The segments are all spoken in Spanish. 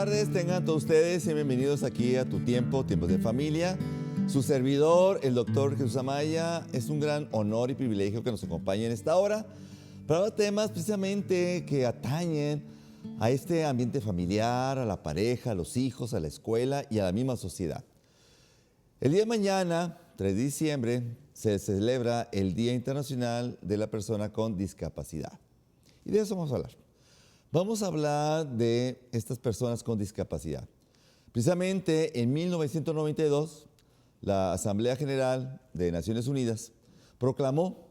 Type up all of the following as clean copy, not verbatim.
tardes, tengan todos ustedes y bienvenidos aquí a Tu Tiempo, Tiempos de Familia. Su servidor, el doctor Jesús Amaya, es un gran honor y privilegio que nos acompañe en esta hora para hablar temas precisamente que atañen a este ambiente familiar, a la pareja, a los hijos, a la escuela y a la misma sociedad. El día de mañana, 3 de diciembre, se celebra el Día Internacional de la Persona con Discapacidad. Y de eso vamos a hablar. Vamos a hablar de estas personas con discapacidad. Precisamente en 1992, la Asamblea General de Naciones Unidas proclamó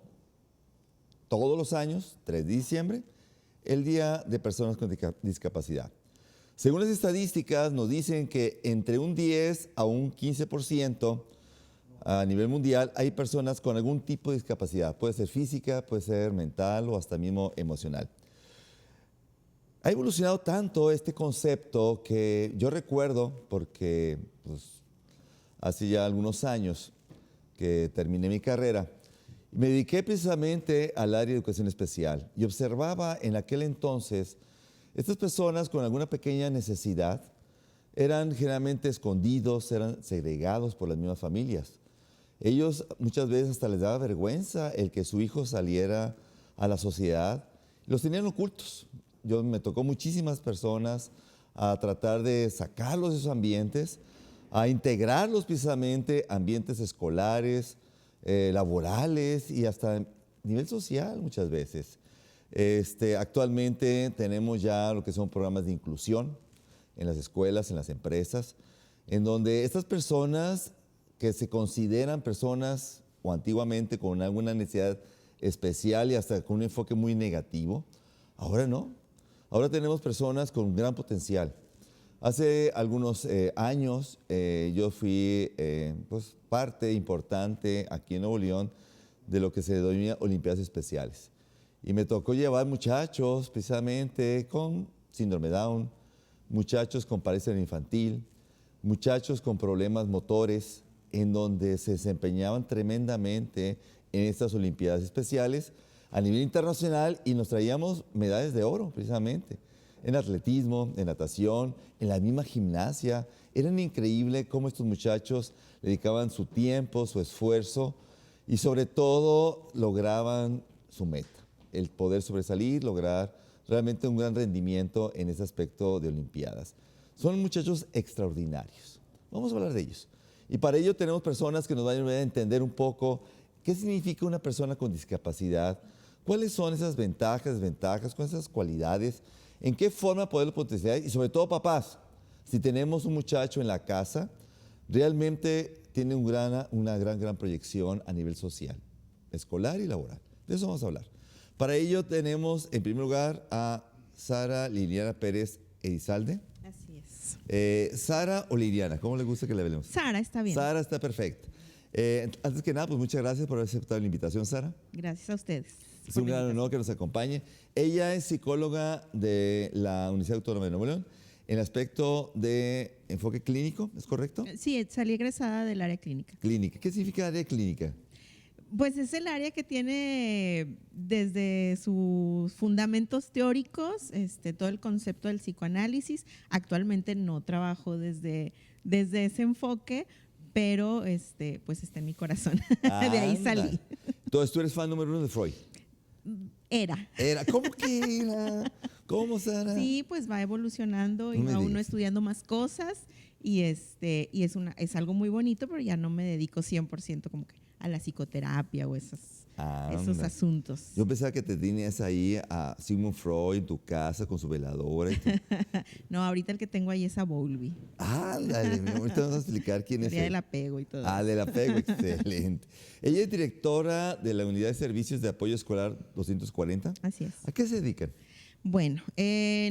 todos los años, 3 de diciembre, el Día de Personas con Discapacidad. Según las estadísticas, nos dicen que entre un 10 a un 15% a nivel mundial hay personas con algún tipo de discapacidad. Puede ser física, puede ser mental o hasta mismo emocional. Ha evolucionado tanto este concepto que yo recuerdo, porque hace ya algunos años que terminé mi carrera, me dediqué precisamente al área de educación especial y observaba en aquel entonces estas personas con alguna pequeña necesidad eran generalmente escondidos, eran segregados por las mismas familias. Ellos muchas veces hasta les daba vergüenza el que su hijo saliera a la sociedad, los tenían ocultos. Me tocó muchísimas personas a tratar de sacarlos de esos ambientes, a integrarlos precisamente a ambientes escolares, laborales y hasta a nivel social muchas veces. Actualmente tenemos ya lo que son programas de inclusión en las escuelas, en las empresas, en donde estas personas que se consideran personas o antiguamente con alguna necesidad especial y hasta con un enfoque muy negativo, ahora no. Ahora tenemos personas con gran potencial. Hace algunos años yo fui parte importante aquí en Nuevo León de lo que se denomina Olimpiadas Especiales. Y me tocó llevar muchachos precisamente con síndrome Down, muchachos con parálisis infantil, muchachos con problemas motores, en donde se desempeñaban tremendamente en estas Olimpiadas Especiales a nivel internacional y nos traíamos medallas de oro precisamente en atletismo, en natación, en la misma gimnasia. Era increíble cómo estos muchachos dedicaban su tiempo, su esfuerzo y sobre todo lograban su meta, el poder sobresalir, lograr realmente un gran rendimiento en ese aspecto de Olimpiadas. Son muchachos extraordinarios. Vamos a hablar de ellos. Y para ello tenemos personas que nos van a ayudar a entender un poco qué significa una persona con discapacidad, cuáles son esas ventajas, desventajas, cuáles son esas cualidades, en qué forma poderlo potenciar y sobre todo papás, si tenemos un muchacho en la casa, realmente tiene una gran proyección a nivel social, escolar y laboral. De eso vamos a hablar. Para ello tenemos en primer lugar a Sara Liliana Pérez Elizalde. Así es. Sara o Liliana, ¿cómo le gusta que le hablemos? Sara está bien. Sara está perfecta. Antes que nada, pues muchas gracias por haber aceptado la invitación, Sara. Gracias a ustedes. Es un gran honor que nos acompañe. Ella es psicóloga de la Universidad Autónoma de Nuevo León en el aspecto de enfoque clínico, ¿es correcto? Sí, salí egresada del área clínica. Clínica. ¿Qué significa área clínica? Pues es el área que tiene desde sus fundamentos teóricos todo el concepto del psicoanálisis. Actualmente no trabajo desde ese enfoque, pero pues está en mi corazón. De ahí salí. Entonces, ¿tú eres fan número 1 de Freud? Era. ¿Cómo que era? ¿Cómo, Sara? Sí, pues va evolucionando y va uno estudiando más cosas y es algo muy bonito, pero ya no me dedico 100% como que a la psicoterapia o esos asuntos. Yo pensaba que te tenías ahí a Sigmund Freud en tu casa con su veladora. No, ahorita el que tengo ahí es a Bowlby. Ándale, ahorita vamos a explicar quién es él. Del apego y todo. Del apego, excelente. Ella es directora de la Unidad de Servicios de Apoyo Escolar 240. Así es. ¿A qué se dedican? Bueno,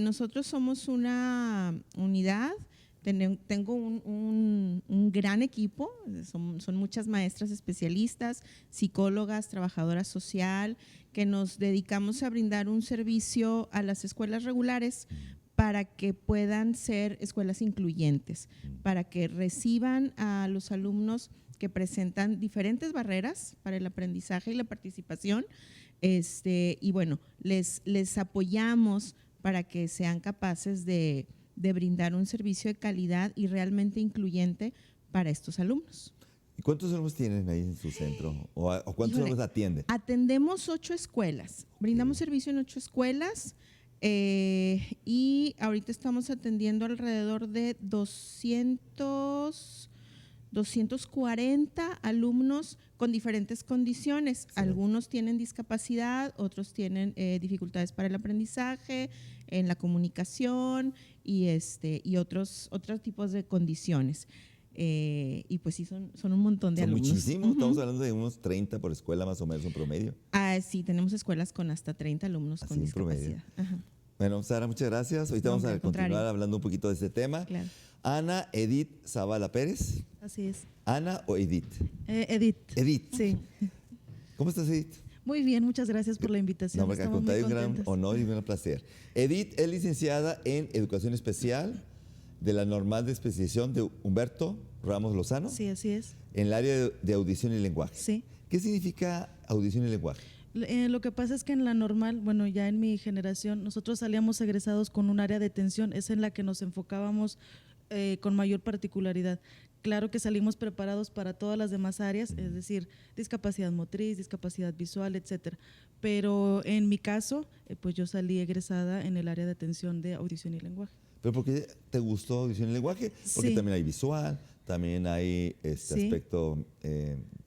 nosotros somos una unidad. Tengo un gran equipo, son muchas maestras especialistas, psicólogas, trabajadoras social, que nos dedicamos a brindar un servicio a las escuelas regulares para que puedan ser escuelas incluyentes, para que reciban a los alumnos que presentan diferentes barreras para el aprendizaje y la participación, y bueno, les apoyamos para que sean capaces de de brindar un servicio de calidad y realmente incluyente para estos alumnos. ¿Y cuántos alumnos tienen ahí en su centro? ¿O cuántos alumnos atienden? Atendemos 8 escuelas, brindamos servicio en 8 escuelas y ahorita estamos atendiendo alrededor de 240 alumnos con diferentes condiciones. Sí. Algunos tienen discapacidad, otros tienen dificultades para el aprendizaje, en la comunicación y otros tipos de condiciones. Y pues sí, son un montón de alumnos. Muchísimos, estamos hablando de unos 30 por escuela más o menos en promedio. Sí, tenemos escuelas con hasta 30 alumnos con discapacidad. Bueno, Sara, muchas gracias. Ahorita vamos a continuar hablando un poquito de este tema. Claro. Ana Edith Zavala Pérez. Así es. ¿Ana o Edith? Edith. Edith. Sí. ¿Cómo estás, Edith? Muy bien, muchas gracias por la invitación. No, porque al contrario, un gran honor y un gran placer. Edith es licenciada en Educación Especial de la Normal de Especialización de Humberto Ramos Lozano. Sí, así es. En el área de audición y lenguaje. Sí. ¿Qué significa audición y lenguaje? Lo que pasa es que en la normal, bueno, ya en mi generación, nosotros salíamos egresados con un área de atención, es en la que nos enfocábamos con mayor particularidad. Claro que salimos preparados para todas las demás áreas, es decir, discapacidad motriz, discapacidad visual, etcétera. Pero en mi caso, pues yo salí egresada en el área de atención de audición y lenguaje. ¿Pero por qué te gustó audición y lenguaje? Porque sí. También hay visual, también hay sí. aspecto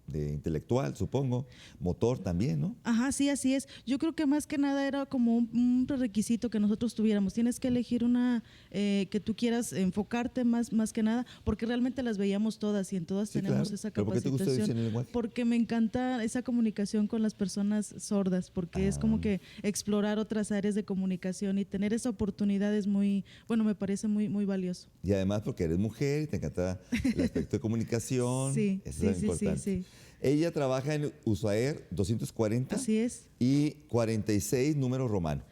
de intelectual, supongo, motor también, ¿no? Ajá, sí, así es. Yo creo que más que nada era como un prerequisito que nosotros tuviéramos. Tienes que elegir una que tú quieras enfocarte más que nada, porque realmente las veíamos todas y en todas tenemos esa capacitación. ¿Pero por qué te gustó audición y lenguaje? Porque me encanta esa comunicación con las personas sordas, porque es como que explorar otras áreas de comunicación y tener esa oportunidad es muy, bueno, me parece muy, muy valioso. Y además porque eres mujer y te encanta el aspecto de comunicación. Sí, eso es importante. Sí. Ella trabaja en USAER 240. Así es. Y 46 número romano.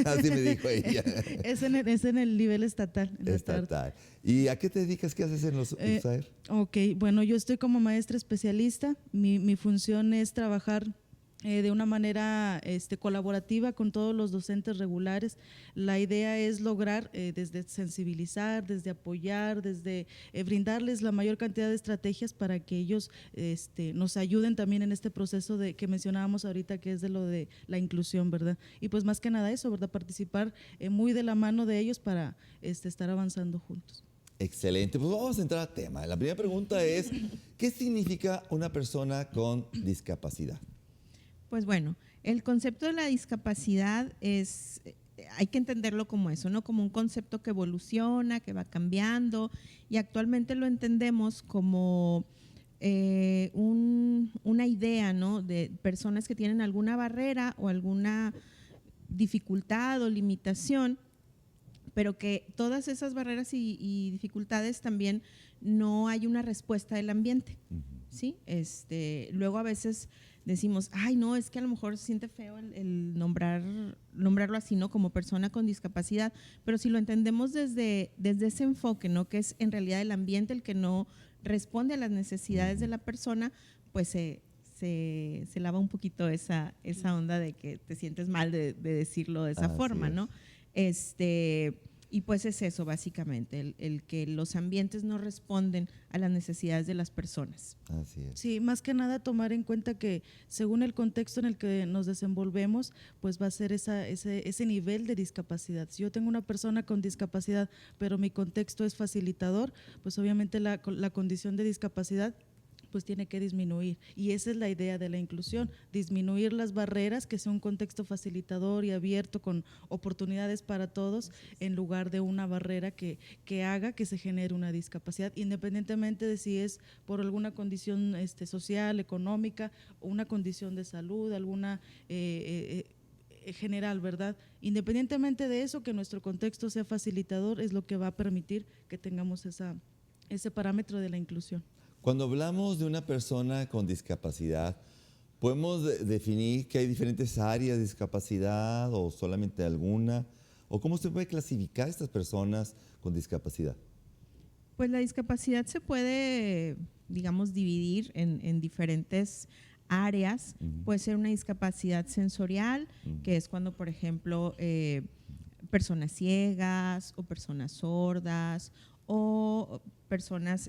Así me dijo ella. Es en el nivel estatal. Estatal. ¿Y a qué te dedicas? ¿Qué haces en los USAER? Ok, bueno, yo estoy como maestra especialista. Mi función es trabajar de una manera colaborativa con todos los docentes regulares. La idea es lograr desde sensibilizar, desde apoyar, desde brindarles la mayor cantidad de estrategias para que ellos nos ayuden también en este proceso que mencionábamos ahorita, que es de lo de la inclusión, ¿verdad? Y pues más que nada eso, ¿verdad? Participar muy de la mano de ellos para estar avanzando juntos. Excelente, pues vamos a entrar al tema. La primera pregunta es, ¿qué significa una persona con discapacidad? Pues bueno, el concepto de la discapacidad hay que entenderlo como eso, ¿no? Como un concepto que evoluciona, que va cambiando, y actualmente lo entendemos como una idea, ¿no? De personas que tienen alguna barrera o alguna dificultad o limitación, pero que todas esas barreras y dificultades también no hay una respuesta del ambiente, ¿sí? Luego a veces decimos, ay, no, es que a lo mejor se siente feo el nombrarlo así, ¿no? Como persona con discapacidad, pero si lo entendemos desde ese enfoque, ¿no? Que es en realidad el ambiente el que no responde a las necesidades de la persona, pues se lava un poquito esa onda de que te sientes mal de decirlo de esa forma, ¿no? Y pues es eso básicamente, el que los ambientes no responden a las necesidades de las personas. Así es. Sí, más que nada tomar en cuenta que según el contexto en el que nos desenvolvemos, pues va a ser ese nivel de discapacidad. Si yo tengo una persona con discapacidad, pero mi contexto es facilitador, pues obviamente la condición de discapacidad pues tiene que disminuir, y esa es la idea de la inclusión, disminuir las barreras, que sea un contexto facilitador y abierto con oportunidades para todos, en lugar de una barrera que haga que se genere una discapacidad, independientemente de si es por alguna condición social, económica, o una condición de salud, alguna general, ¿verdad? Independientemente de eso, que nuestro contexto sea facilitador es lo que va a permitir que tengamos ese parámetro de la inclusión. Cuando hablamos de una persona con discapacidad, ¿podemos definir que hay diferentes áreas de discapacidad o solamente alguna? ¿O cómo se puede clasificar a estas personas con discapacidad? Pues la discapacidad se puede, digamos, dividir en diferentes áreas. Puede ser una discapacidad sensorial, que es cuando, por ejemplo, personas ciegas o personas sordas o personas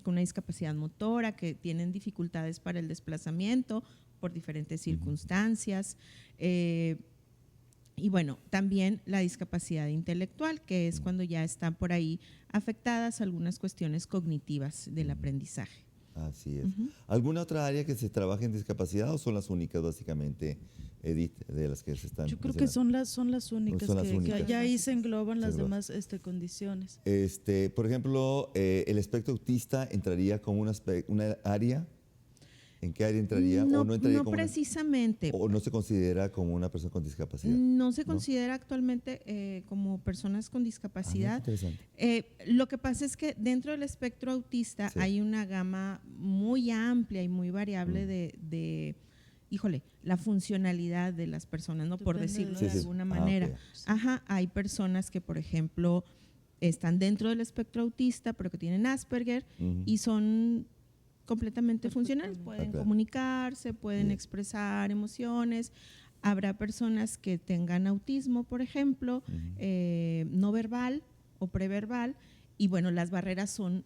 con una discapacidad motora que tienen dificultades para el desplazamiento por diferentes circunstancias. Y bueno, también la discapacidad intelectual, que es cuando ya están por ahí afectadas algunas cuestiones cognitivas del aprendizaje. Así es. ¿Alguna otra área que se trabaje en discapacidad o son las únicas básicamente, Edith, de las que se están Yo creo que son las únicas, Son las que únicas. ya ahí se engloban las engloban. demás condiciones. Por ejemplo, el espectro autista entraría como una área. ¿En qué área entraría? No, ¿O no entraría no como precisamente. o no se considera como una persona con discapacidad? No se considera actualmente como personas con discapacidad. Interesante. Lo que pasa es que dentro del espectro autista Sí. hay una gama muy amplia y muy variable híjole, la funcionalidad de las personas, ¿no? Por Depende decirlo de de eso. alguna manera. ok. Ajá, hay personas que, por ejemplo, están dentro del espectro autista, pero que tienen Asperger Ujú. y son completamente funcionales, pueden claro. comunicarse, pueden Bien. expresar emociones. Habrá personas que tengan autismo, por ejemplo, no verbal o preverbal, y bueno, las barreras son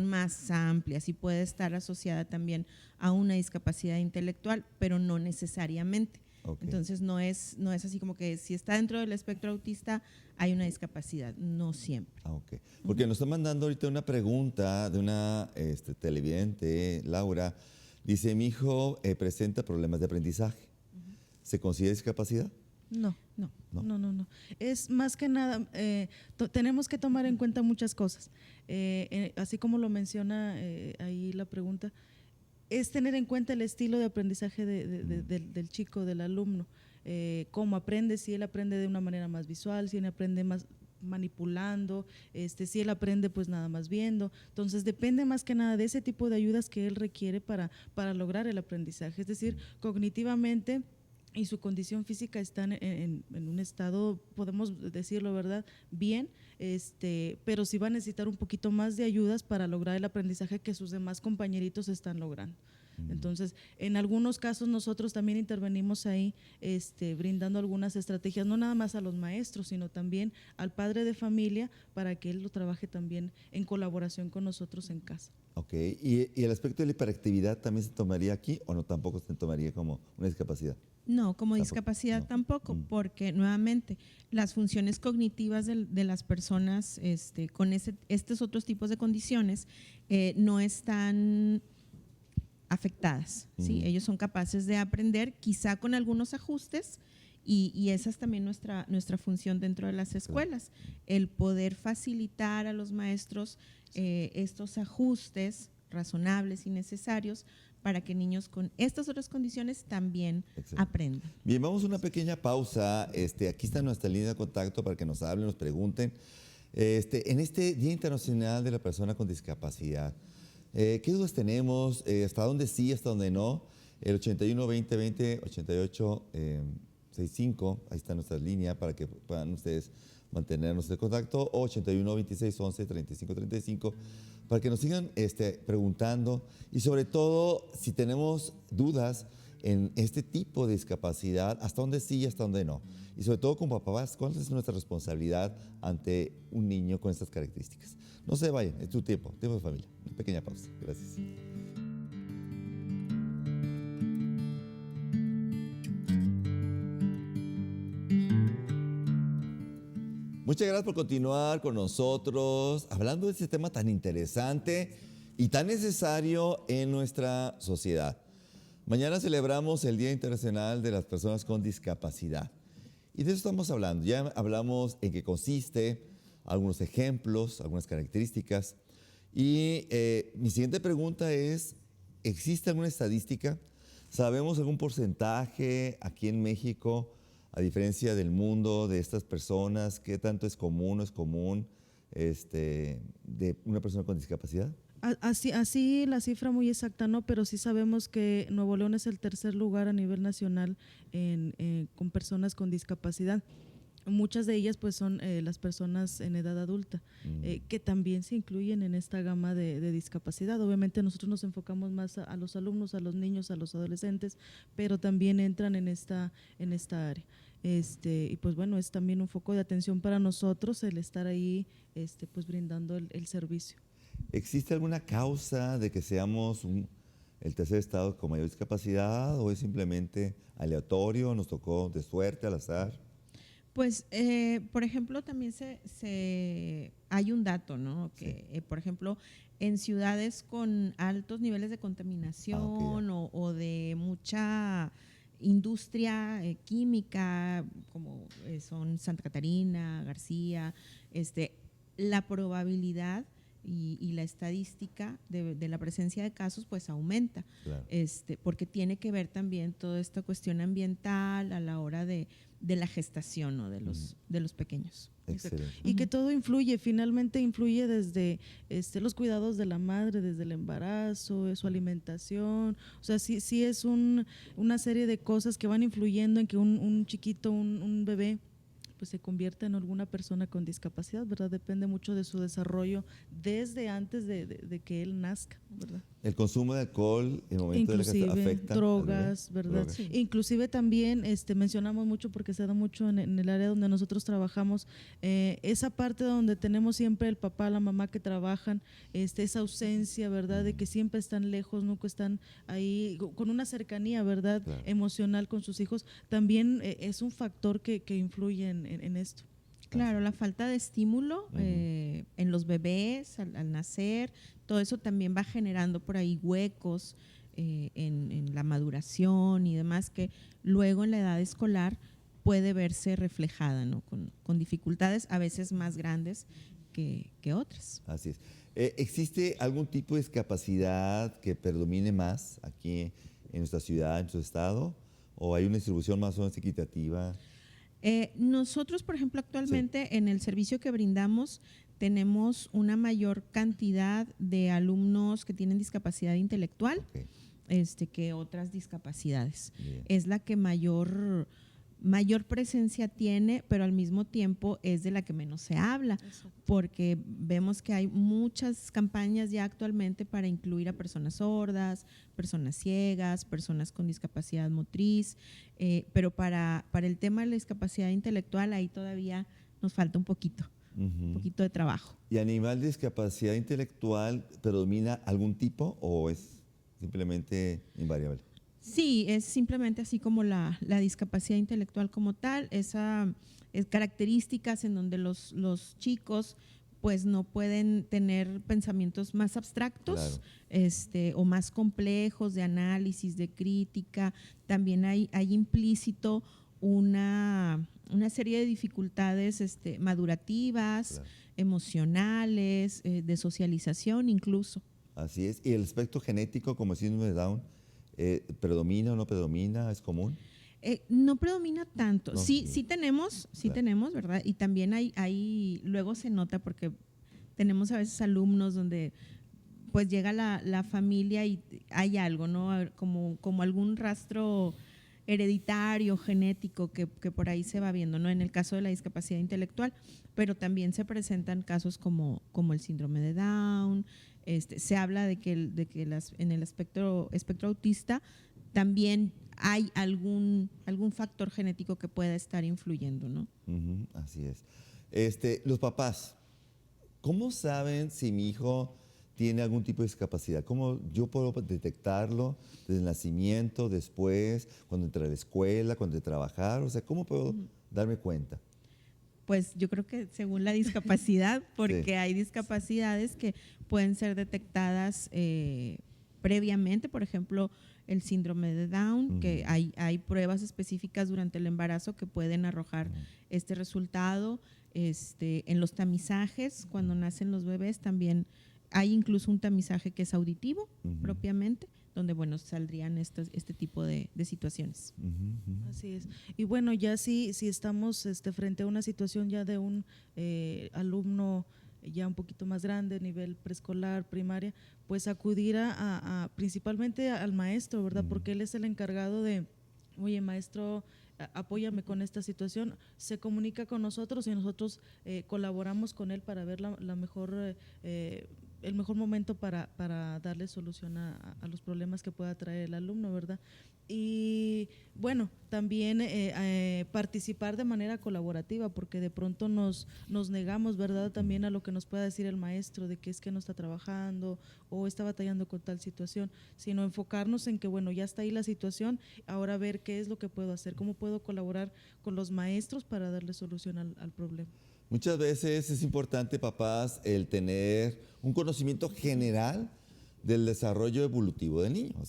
más amplias y puede estar asociada también a una discapacidad intelectual, pero no necesariamente. Ok. Entonces no es así como que si está dentro del espectro autista hay una discapacidad, no siempre. Ok. Porque nos está mandando ahorita una pregunta de una televidente, Laura. Dice, mi hijo presenta problemas de aprendizaje. ¿Se considera discapacidad? No. No. No. Es más que nada, tenemos que tomar en cuenta muchas cosas. Así como lo menciona ahí la pregunta, es tener en cuenta el estilo de aprendizaje del chico, del alumno. Cómo aprende, si él aprende de una manera más visual, si él aprende más manipulando, si él aprende pues nada más viendo. Entonces depende más que nada de ese tipo de ayudas que él requiere para lograr el aprendizaje. Es decir, cognitivamente y su condición física están en un estado, podemos decirlo, ¿verdad? Bien, pero sí va a necesitar un poquito más de ayudas para lograr el aprendizaje que sus demás compañeritos están logrando. Entonces, en algunos casos nosotros también intervenimos ahí, brindando algunas estrategias, no nada más a los maestros, sino también al padre de familia para que él lo trabaje también en colaboración con nosotros en casa. Ok. ¿Y el aspecto de la hiperactividad también se tomaría aquí o no tampoco se tomaría como una discapacidad? No, como Tampoco, discapacidad no. tampoco, porque nuevamente las funciones cognitivas de las personas con estos otros tipos de condiciones no están afectadas. ¿Sí? Ellos son capaces de aprender, quizá con algunos ajustes, y esa es también nuestra función dentro de las escuelas, el poder facilitar a los maestros estos ajustes razonables y necesarios para que niños con estas otras condiciones también aprendan. Bien, vamos a una pequeña pausa. Aquí está nuestra línea de contacto para que nos hablen, nos pregunten. En este Día Internacional de la Persona con Discapacidad, ¿qué dudas tenemos? ¿Hasta dónde sí, hasta dónde no? El 81 20 20 88 65, ahí está nuestra línea para que puedan ustedes mantenernos en contacto, o 81 26 11 35 35, para que nos sigan preguntando y sobre todo si tenemos dudas en este tipo de discapacidad, hasta dónde sí y hasta dónde no. Y sobre todo como papás, ¿cuál es nuestra responsabilidad ante un niño con estas características? No se vayan, es tu tiempo de familia. Una pequeña pausa. Gracias. Muchas gracias por continuar con nosotros hablando de este tema tan interesante y tan necesario en nuestra sociedad. Mañana celebramos el Día Internacional de las Personas con Discapacidad. Y de eso estamos hablando. Ya hablamos en qué consiste, algunos ejemplos, algunas características. Y mi siguiente pregunta es, ¿existe alguna estadística? ¿Sabemos algún porcentaje aquí en México, a diferencia del mundo, de estas personas? ¿Qué tanto es común o es común de una persona con discapacidad? Así la cifra muy exacta no, pero sí sabemos que Nuevo León es el tercer lugar a nivel nacional con personas con discapacidad. Muchas de ellas pues son las personas en edad adulta, que también se incluyen en esta gama de discapacidad. Obviamente nosotros nos enfocamos más a los alumnos, a los niños, a los adolescentes, pero también entran en esta área. y pues bueno, es también un foco de atención para nosotros el estar ahí pues brindando el servicio. ¿Existe alguna causa de que seamos el tercer estado con mayor discapacidad o es simplemente aleatorio, nos tocó de suerte, al azar? Pues, por ejemplo, también hay un dato, ¿no? Que, por ejemplo, en ciudades con altos niveles de contaminación o de mucha industria química, como son Santa Catarina, García, la probabilidad y la estadística de la presencia de casos pues aumenta, Claro. porque tiene que ver también toda esta cuestión ambiental a la hora de la gestación, ¿no? de los pequeños. Excelente. Y que todo influye, finalmente influye desde los cuidados de la madre, desde el embarazo, su alimentación, o sea, sí es una serie de cosas que van influyendo en que un chiquito, un bebé, pues se convierta en alguna persona con discapacidad, ¿verdad? Depende mucho de su desarrollo desde antes de que él nazca, ¿verdad? El consumo de alcohol en el momento de la gestación afecta drogas, al bebé. ¿verdad? Drogas. Sí. Inclusive también mencionamos mucho porque se da mucho en el área donde nosotros trabajamos, esa parte donde tenemos siempre el papá, la mamá que trabajan, esa ausencia, ¿verdad? De que siempre están lejos, nunca están ahí con una cercanía, ¿verdad? Claro. Emocional con sus hijos, también es un factor que influye en esto. Claro, la falta de estímulo en los bebés al nacer, todo eso también va generando por ahí huecos en la maduración y demás que luego en la edad escolar puede verse reflejada, ¿no? Con dificultades a veces más grandes que otras. Así es. ¿Existe algún tipo de discapacidad que predomine más aquí en nuestra ciudad, en nuestro estado? ¿O hay una distribución más o menos equitativa? Nosotros, por ejemplo, actualmente en el servicio que brindamos tenemos una mayor cantidad de alumnos que tienen discapacidad intelectual que otras discapacidades. Bien. Es la que mayor presencia tiene, pero al mismo tiempo es de la que menos se habla, porque vemos que hay muchas campañas ya actualmente para incluir a personas sordas, personas ciegas, personas con discapacidad motriz, pero para el tema de la discapacidad intelectual ahí todavía nos falta un poquito de trabajo. ¿Y a nivel de discapacidad intelectual predomina algún tipo o es simplemente invariable? Sí, es simplemente así como la discapacidad intelectual como tal, esas características en donde los chicos pues no pueden tener pensamientos más abstractos, claro. O más complejos de análisis, de crítica. También hay implícito una serie de dificultades madurativas, claro. Emocionales, de socialización incluso. Así es. ¿Y el aspecto genético como el síndrome de Down predomina o no predomina? ¿Es común? No predomina tanto. No, sí tenemos, ¿verdad? Y también luego se nota porque tenemos a veces alumnos donde pues llega la familia y hay algo, ¿no? Como algún rastro hereditario, genético que por ahí se va viendo, ¿no? En el caso de la discapacidad intelectual, pero también se presentan casos como el síndrome de Down. Se habla de que en el espectro autista también hay algún factor genético que pueda estar influyendo, ¿no? Así es. Los papás, ¿cómo saben si mi hijo tiene algún tipo de discapacidad? ¿Cómo yo puedo detectarlo desde el nacimiento, después, cuando entra a la escuela, cuando entra a trabajar? O sea, ¿cómo puedo darme cuenta? Pues yo creo que según la discapacidad, porque sí. Hay discapacidades que pueden ser detectadas previamente, por ejemplo, el síndrome de Down, que hay pruebas específicas durante el embarazo que pueden arrojar este resultado. En los tamizajes, cuando nacen los bebés, también hay incluso un tamizaje que es auditivo propiamente, donde bueno saldrían este tipo de situaciones. Así es. Y bueno, ya si estamos frente a una situación ya de un alumno ya un poquito más grande, nivel preescolar, primaria, pues acudir principalmente al maestro, ¿verdad? Porque él es el encargado de, oye, maestro, apóyame con esta situación. Se comunica con nosotros y nosotros colaboramos con él para ver la mejor el mejor momento para darle solución a los problemas que pueda traer el alumno, ¿verdad? Y bueno, también participar de manera colaborativa, porque de pronto nos negamos, ¿verdad? También a lo que nos pueda decir el maestro de que es que no está trabajando o está batallando con tal situación, sino enfocarnos en que, bueno, ya está ahí la situación, ahora ver qué es lo que puedo hacer, cómo puedo colaborar con los maestros para darle solución al problema. Muchas veces es importante, papás, el tener un conocimiento general del desarrollo evolutivo del niño. O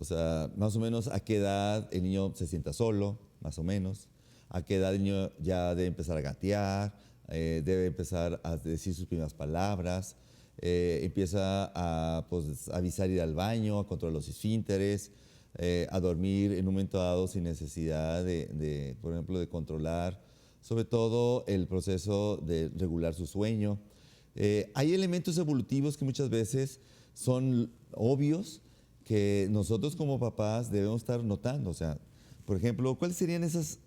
sea, más o menos a qué edad el niño se sienta solo, más o menos. A qué edad el niño ya debe empezar a gatear, debe empezar a decir sus primeras palabras, empieza a pues, avisar ir al baño, a controlar los esfínteres, a dormir en un momento dado sin necesidad por ejemplo, de controlar sobre todo el proceso de regular su sueño. Hay elementos evolutivos que muchas veces son obvios que nosotros como papás debemos estar notando. O sea, por ejemplo, ¿cuáles serían esas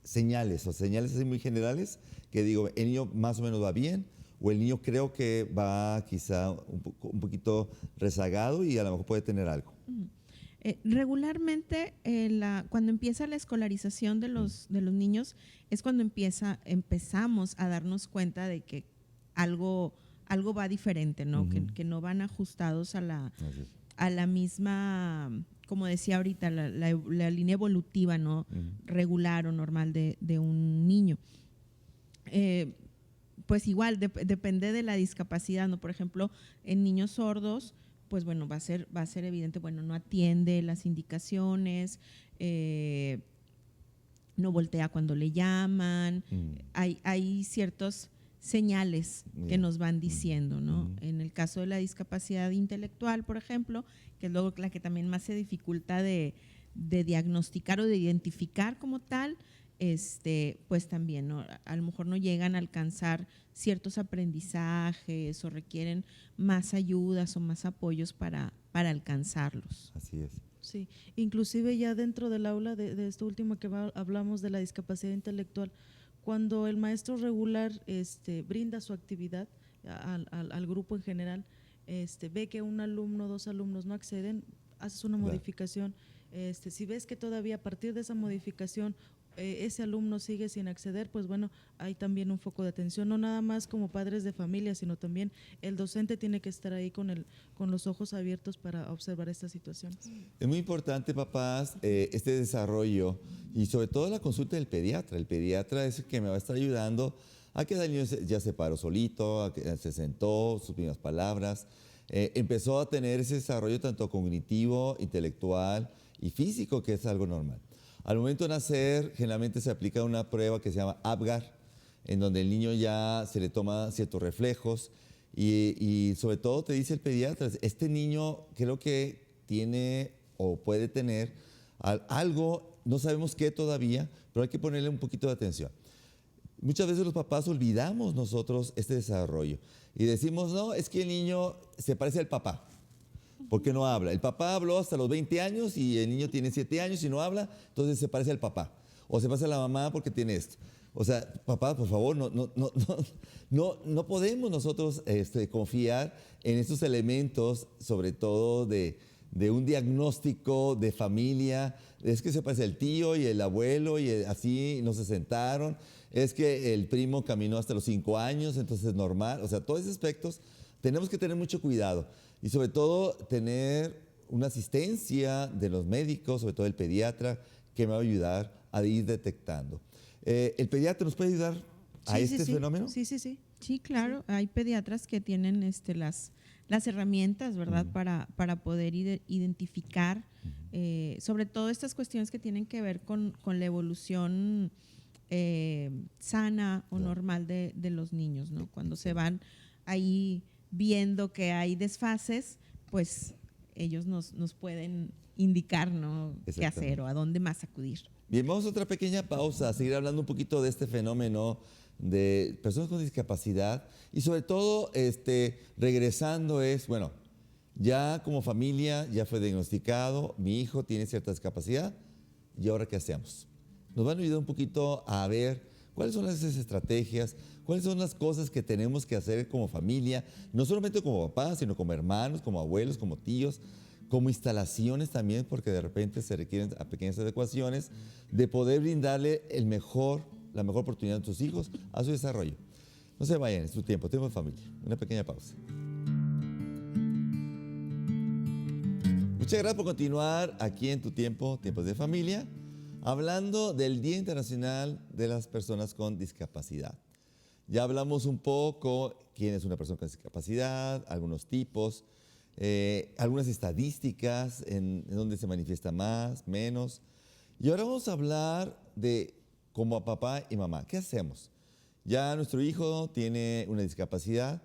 señales o señales así muy generales que digo, el niño más o menos va bien o el niño creo que va quizá un poquito rezagado y a lo mejor puede tener algo? Regularmente, cuando empieza la escolarización de los niños, es cuando empezamos a darnos cuenta de que algo va diferente, ¿no? Que no van ajustados a la misma, como decía ahorita, la línea evolutiva, ¿no? Regular o normal de un niño. Pues igual, depende de la discapacidad, ¿no? Por ejemplo, en niños sordos, pues bueno, va a ser evidente, bueno, no atiende las indicaciones, no voltea cuando le llaman, hay ciertos señales que nos van diciendo, ¿no? En el caso de la discapacidad intelectual, por ejemplo, que es luego la que también más se dificulta de diagnosticar o de identificar como tal, pues también, ¿no? A lo mejor no llegan a alcanzar ciertos aprendizajes o requieren más ayudas o más apoyos para alcanzarlos. Así es. Sí, inclusive ya dentro del aula de esto último que hablamos de la discapacidad intelectual, cuando el maestro regular brinda su actividad al grupo en general, ve que un alumno, dos alumnos no acceden, haces una modificación. Si ves que todavía a partir de esa modificación ese alumno sigue sin acceder, pues bueno, hay también un foco de atención, no nada más como padres de familia, sino también el docente tiene que estar ahí con los ojos abiertos para observar estas situaciones. Es muy importante, papás, este desarrollo y sobre todo la consulta del pediatra. El pediatra es el que me va a estar ayudando a que el niño ya se paró solito, a que se sentó, sus primeras palabras, empezó a tener ese desarrollo tanto cognitivo, intelectual y físico, que es algo normal. Al momento de nacer, generalmente se aplica una prueba que se llama APGAR, en donde el niño ya se le toma ciertos reflejos y sobre todo te dice el pediatra, este niño creo que tiene o puede tener algo, no sabemos qué todavía, pero hay que ponerle un poquito de atención. Muchas veces los papás olvidamos nosotros este desarrollo y decimos, no, es que el niño se parece al papá. ¿Por qué no habla? El papá habló hasta los 20 años y el niño tiene 7 años y no habla, entonces se parece al papá. O se parece a la mamá porque tiene esto. O sea, papá, por favor, no podemos nosotros confiar en estos elementos, sobre todo de un diagnóstico de familia. Es que se parece el tío y el abuelo y así no se sentaron. Es que el primo caminó hasta los 5 años, entonces es normal. O sea, todos esos aspectos tenemos que tener mucho cuidado. Y sobre todo tener una asistencia de los médicos, sobre todo el pediatra, que me va a ayudar a ir detectando. ¿El pediatra nos puede ayudar a este fenómeno? Sí. Sí, claro. Hay pediatras que tienen las herramientas, ¿verdad? Para poder identificar, sobre todo estas cuestiones que tienen que ver con la evolución sana o normal de los niños, ¿no? Cuando se van ahí viendo que hay desfases, pues ellos nos pueden indicar, ¿no?, qué hacer o a dónde más acudir. Bien, vamos a otra pequeña pausa, a seguir hablando un poquito de este fenómeno de personas con discapacidad y sobre todo regresando bueno, ya como familia ya fue diagnosticado, mi hijo tiene cierta discapacidad y ahora ¿qué hacemos? Nos van a ayudar un poquito a ver ¿Cuáles son esas estrategias? ¿Cuáles son las cosas que tenemos que hacer como familia? No solamente como papás, sino como hermanos, como abuelos, como tíos, como instalaciones también, porque de repente se requieren pequeñas adecuaciones de poder brindarle la mejor oportunidad a tus hijos, a su desarrollo. No se vayan, es tu tiempo de familia. Una pequeña pausa. Muchas gracias por continuar aquí en tu tiempos de familia, hablando del Día Internacional de las Personas con Discapacidad. Ya hablamos un poco quién es una persona con discapacidad, algunos tipos, algunas estadísticas en dónde se manifiesta más, menos. Y ahora vamos a hablar de como papá y mamá. ¿Qué hacemos? Ya nuestro hijo tiene una discapacidad.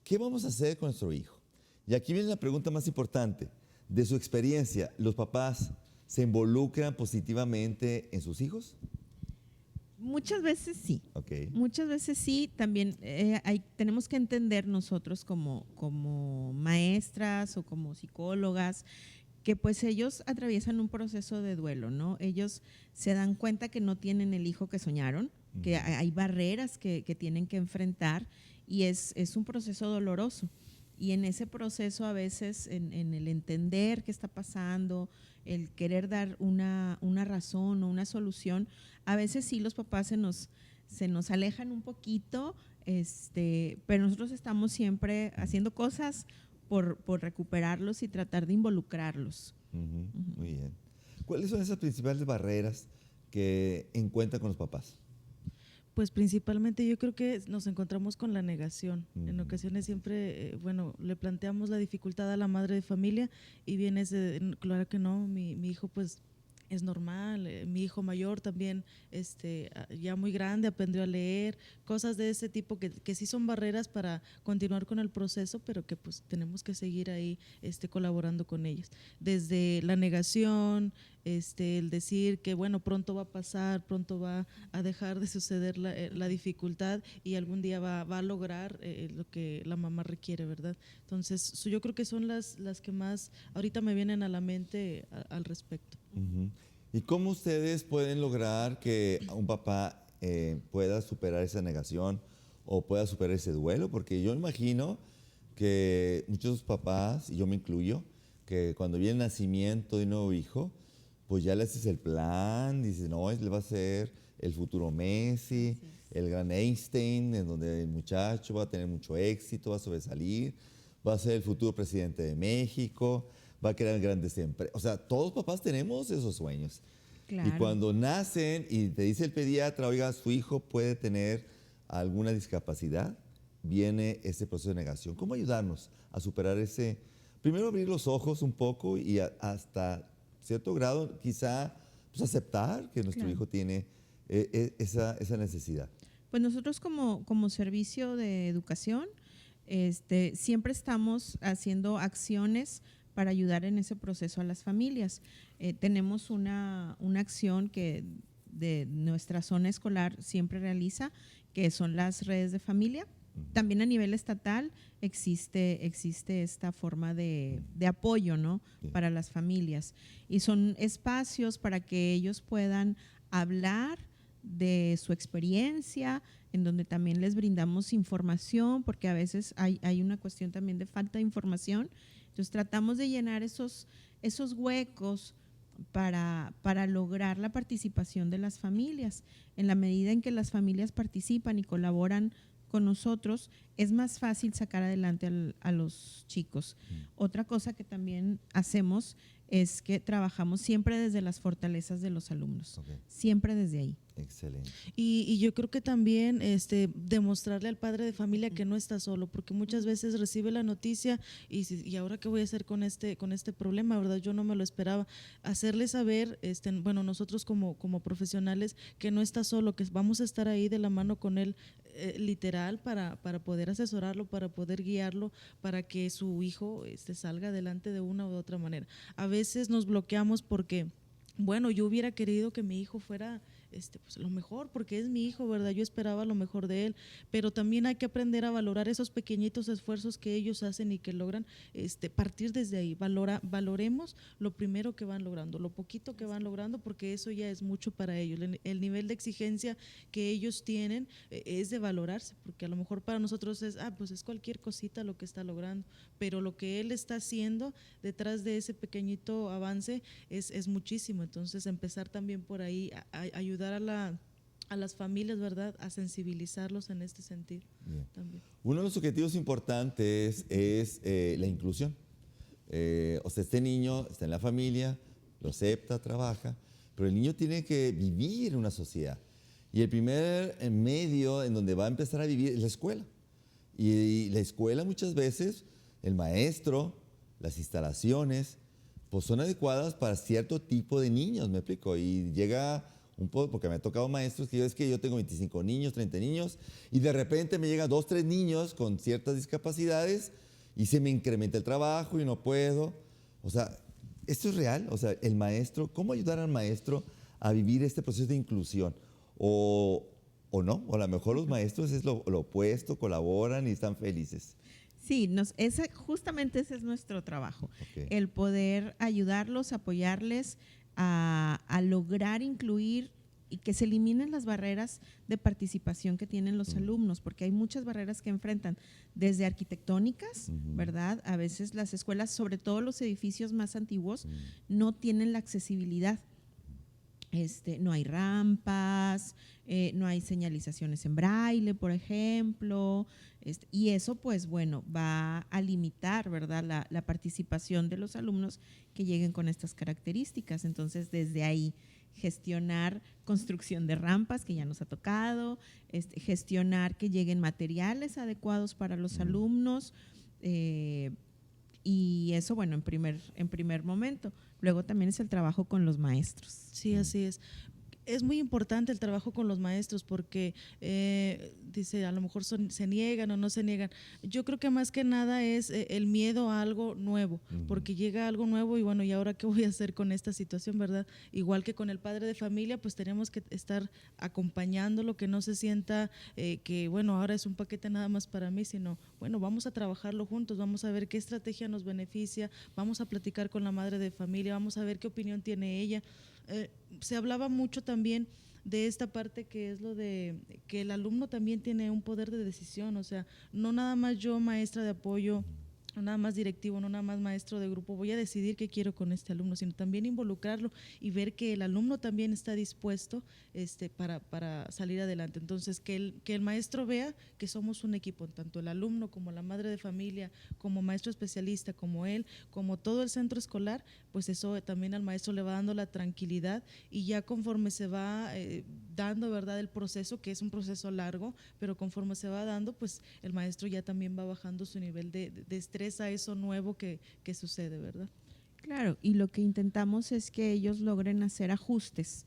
¿Qué vamos a hacer con nuestro hijo? Y aquí viene la pregunta más importante. De su experiencia, ¿los papás se involucran positivamente en sus hijos? Muchas veces sí. Okay. Muchas veces sí. También tenemos que entender nosotros como maestras o como psicólogas que pues ellos atraviesan un proceso de duelo, ¿no? Ellos se dan cuenta que no tienen el hijo que soñaron, que hay barreras que tienen que enfrentar y es un proceso doloroso. Y en ese proceso a veces, en el entender qué está pasando, el querer dar una razón o una solución, a veces sí los papás se nos alejan un poquito, pero nosotros estamos siempre haciendo cosas por recuperarlos y tratar de involucrarlos. Muy bien. ¿Cuáles son esas principales barreras que encuentran con los papás? Pues principalmente yo creo que nos encontramos con la negación. En ocasiones siempre, le planteamos la dificultad a la madre de familia y viene ese, claro que no, mi hijo pues es normal, mi hijo mayor también ya muy grande aprendió a leer, cosas de ese tipo que sí son barreras para continuar con el proceso, pero que pues tenemos que seguir ahí colaborando con ellos. Desde la negación, el decir que bueno, pronto va a pasar, pronto va a dejar de suceder la dificultad y algún día va a lograr lo que la mamá requiere, ¿verdad? Entonces yo creo que son las que más ahorita me vienen a la mente al respecto. ¿Y cómo ustedes pueden lograr que un papá pueda superar esa negación o pueda superar ese duelo? Porque yo imagino que muchos papás, y yo me incluyo, que cuando viene el nacimiento de un nuevo hijo, pues ya le haces el plan, dices, no, él va a ser el futuro Messi, el gran Einstein, en donde el muchacho va a tener mucho éxito, va a sobresalir, va a ser el futuro presidente de México, va a crear grandes empresas. O sea, todos los papás tenemos esos sueños. Claro. Y cuando nacen y te dice el pediatra, oiga, su hijo puede tener alguna discapacidad, viene ese proceso de negación. ¿Cómo ayudarnos a superar ese? Primero abrir los ojos un poco y hasta cierto grado quizá pues, aceptar que nuestro hijo tiene esa necesidad. Pues nosotros como servicio de educación siempre estamos haciendo acciones para ayudar en ese proceso a las familias. Tenemos una acción que de nuestra zona escolar siempre realiza, que son las redes de familia. También a nivel estatal existe esta forma de apoyo, ¿no? Para las familias. Y son espacios para que ellos puedan hablar de su experiencia, en donde también les brindamos información, porque a veces hay una cuestión también de falta de información. Entonces tratamos de llenar esos huecos para lograr la participación de las familias. En la medida en que las familias participan y colaboran con nosotros, es más fácil sacar adelante a los chicos. Otra cosa que también hacemos es que trabajamos siempre desde las fortalezas de los alumnos, siempre desde ahí. Excelente. Y yo creo que también demostrarle al padre de familia que no está solo, porque muchas veces recibe la noticia y ahora qué voy a hacer con este problema, ¿verdad? Yo no me lo esperaba. Hacerle saber, nosotros como profesionales, que no está solo, que vamos a estar ahí de la mano con él, literal, para poder asesorarlo, para poder guiarlo, para que su hijo salga adelante de una u otra manera. A veces nos bloqueamos porque, bueno, yo hubiera querido que mi hijo fuera pues lo mejor, porque es mi hijo, ¿verdad? Yo esperaba lo mejor de él, pero también hay que aprender a valorar esos pequeñitos esfuerzos que ellos hacen y que logran, partir desde ahí. Valoremos lo primero que van logrando, lo poquito que van logrando, porque eso ya es mucho para ellos. El nivel de exigencia que ellos tienen es de valorarse, porque a lo mejor para nosotros es, pues es cualquier cosita lo que está logrando, pero lo que él está haciendo detrás de ese pequeñito avance es muchísimo. Entonces empezar también por ahí a ayudar a las familias, ¿verdad?, a sensibilizarlos en este sentido. También. Uno de los objetivos importantes es la inclusión. O sea, este niño está en la familia, lo acepta, trabaja, pero el niño tiene que vivir en una sociedad. Y el primer medio en donde va a empezar a vivir es la escuela. Y la escuela muchas veces, el maestro, las instalaciones, pues son adecuadas para cierto tipo de niños, ¿me explico? Y llega un poco, porque me ha tocado maestros que yo tengo 25 niños, 30 niños, y de repente me llegan 2, 3 niños con ciertas discapacidades y se me incrementa el trabajo y no puedo. O sea, esto es real. O sea, el maestro, ¿cómo ayudar al maestro a vivir este proceso de inclusión? O no, o a lo mejor los maestros es lo opuesto, colaboran y están felices. Sí, justamente ese es nuestro trabajo, Okay. el poder ayudarlos, apoyarles a lograr incluir y que se eliminen las barreras de participación que tienen los alumnos, porque hay muchas barreras que enfrentan, desde arquitectónicas, ¿verdad? A veces las escuelas, sobre todo los edificios más antiguos, no tienen la accesibilidad. No hay rampas, no hay señalizaciones en braille, por ejemplo, y eso, pues bueno, va a limitar, ¿verdad?, la participación de los alumnos que lleguen con estas características. Entonces, desde ahí, gestionar construcción de rampas, que ya nos ha tocado, gestionar que lleguen materiales adecuados para los alumnos, y eso, bueno, en primer momento. Luego también es el trabajo con los maestros. Sí, así es. Es muy importante el trabajo con los maestros porque, dice, a lo mejor se niegan o no se niegan. Yo creo que más que nada es el miedo a algo nuevo, porque llega algo nuevo y bueno, ¿y ahora qué voy a hacer con esta situación, verdad? Igual que con el padre de familia, pues tenemos que estar acompañándolo, que no se sienta que, bueno, ahora es un paquete nada más para mí, sino, bueno, vamos a trabajarlo juntos, vamos a ver qué estrategia nos beneficia, vamos a platicar con la madre de familia, vamos a ver qué opinión tiene ella. Se hablaba mucho también de esta parte que es lo de que el alumno también tiene un poder de decisión, o sea, no nada más yo, maestra de apoyo, no nada más directivo, no nada más maestro de grupo, voy a decidir qué quiero con este alumno, sino también involucrarlo y ver que el alumno también está dispuesto para salir adelante. Entonces, que el maestro vea que somos un equipo, tanto el alumno como la madre de familia, como maestro especialista, como él, como todo el centro escolar, pues eso también al maestro le va dando la tranquilidad y ya conforme se va dando, ¿verdad?, el proceso, que es un proceso largo, pero conforme se va dando, pues el maestro ya también va bajando su nivel de estrés a eso nuevo que sucede, ¿verdad? Claro, y lo que intentamos es que ellos logren hacer ajustes,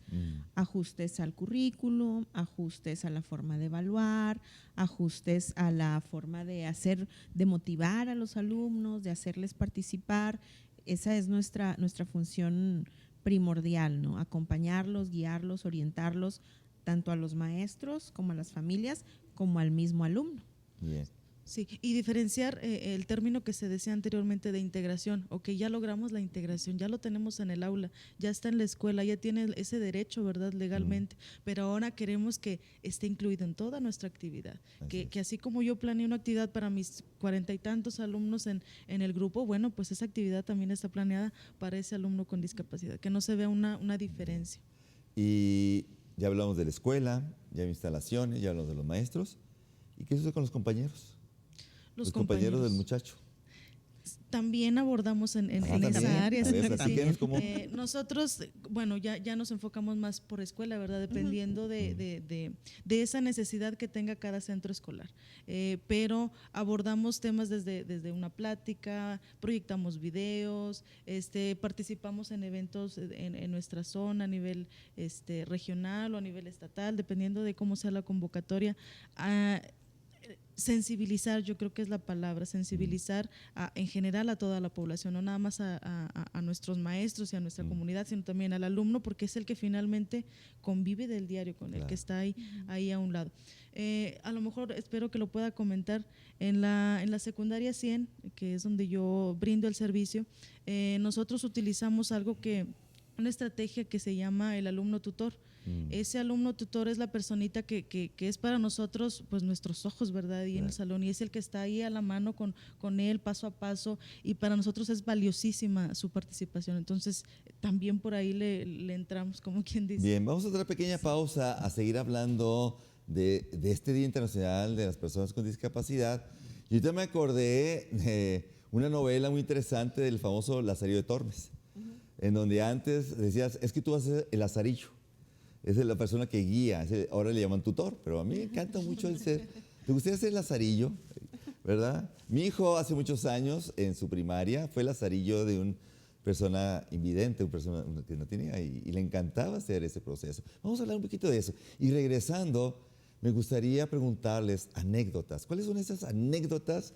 ajustes al currículum, ajustes a la forma de evaluar, ajustes a la forma de motivar a los alumnos, de hacerles participar. Esa es nuestra función primordial, ¿no? Acompañarlos, guiarlos, orientarlos, tanto a los maestros como a las familias, como al mismo alumno. Bien. Sí, y diferenciar el término que se decía anteriormente de integración, ok, ya logramos la integración, ya lo tenemos en el aula, ya está en la escuela, ya tiene ese derecho, ¿verdad?, legalmente, pero ahora queremos que esté incluido en toda nuestra actividad, que así como yo planeé una actividad para mis 40 y tantos alumnos en el grupo, bueno, pues esa actividad también está planeada para ese alumno con discapacidad, que no se vea una diferencia. Y ya hablamos de la escuela, ya hay instalaciones, ya hablamos de los maestros. ¿Y qué sucede con los compañeros? Los compañeros del muchacho. También abordamos en esa área. Nosotros, bueno, ya nos enfocamos más por escuela, ¿verdad? Dependiendo de esa necesidad que tenga cada centro escolar. Pero abordamos temas desde una plática, proyectamos videos, participamos en eventos en nuestra zona a nivel regional o a nivel estatal, dependiendo de cómo sea la convocatoria. sensibilizar, yo creo que es la palabra, sensibilizar en general a toda la población, no nada más a nuestros maestros y a nuestra comunidad, sino también al alumno, porque es el que finalmente convive del diario con el que está ahí a un lado. A lo mejor espero que lo pueda comentar en la secundaria 100, que es donde yo brindo el servicio. Nosotros utilizamos una estrategia que se llama el alumno tutor. Ese alumno tutor es la personita que es para nosotros, pues nuestros ojos, ¿verdad? Y en el salón, y es el que está ahí a la mano con él paso a paso, y para nosotros es valiosísima su participación. Entonces, también por ahí le entramos, como quien dice. Bien, vamos a otra pequeña pausa a seguir hablando de este Día Internacional de las Personas con Discapacidad. Y ahorita me acordé de una novela muy interesante del famoso Lazarillo de Tormes, en donde antes decías, es que tú vas a ser el Lazarillo. Esa es la persona que guía, ahora le llaman tutor, pero a mí me encanta mucho el ser. ¿Te gustaría ser Lazarillo? ¿Verdad? Mi hijo hace muchos años en su primaria fue Lazarillo de una persona invidente, una persona que no tenía, y le encantaba hacer ese proceso. Vamos a hablar un poquito de eso. Y regresando, me gustaría preguntarles anécdotas. ¿Cuáles son esas anécdotas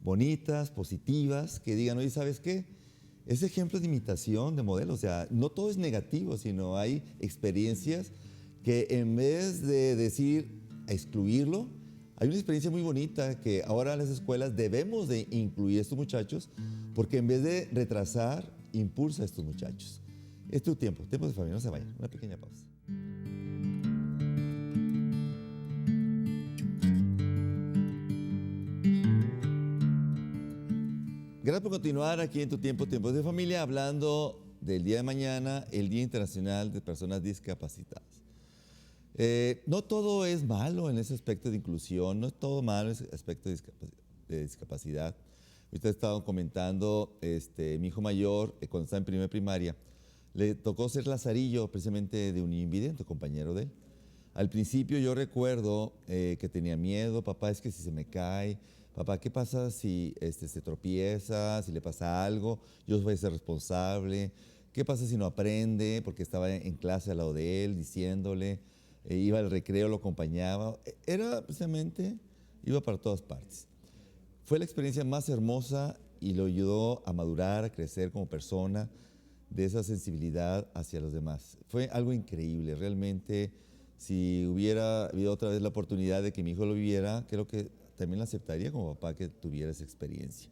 bonitas, positivas, que digan, oye, ¿sabes qué? Es ejemplo de imitación, de modelo, o sea, no todo es negativo, sino hay experiencias que en vez de decir excluirlo, hay una experiencia muy bonita que ahora en las escuelas debemos de incluir a estos muchachos, porque en vez de retrasar, impulsa a estos muchachos. Es tu tiempo de familia, no se vayan, una pequeña pausa. Gracias por continuar aquí en tu tiempos de familia, hablando del día de mañana, el Día Internacional de Personas Discapacitadas. No todo es malo en ese aspecto de inclusión, no es todo malo en ese aspecto de discapacidad. Ahorita estaba comentando, mi hijo mayor, cuando estaba en primera primaria, le tocó ser Lazarillo precisamente de un invidente, compañero de él. Al principio yo recuerdo que tenía miedo, papá, es que si se me cae, papá, ¿qué pasa si se tropieza, si le pasa algo? Yo voy a ser responsable. ¿Qué pasa si no aprende? Porque estaba en clase al lado de él, diciéndole, iba al recreo, lo acompañaba. Era precisamente, iba para todas partes. Fue la experiencia más hermosa y lo ayudó a madurar, a crecer como persona, de esa sensibilidad hacia los demás. Fue algo increíble, realmente. Si hubiera habido otra vez la oportunidad de que mi hijo lo viviera, creo que también lo aceptaría como papá que tuviera esa experiencia.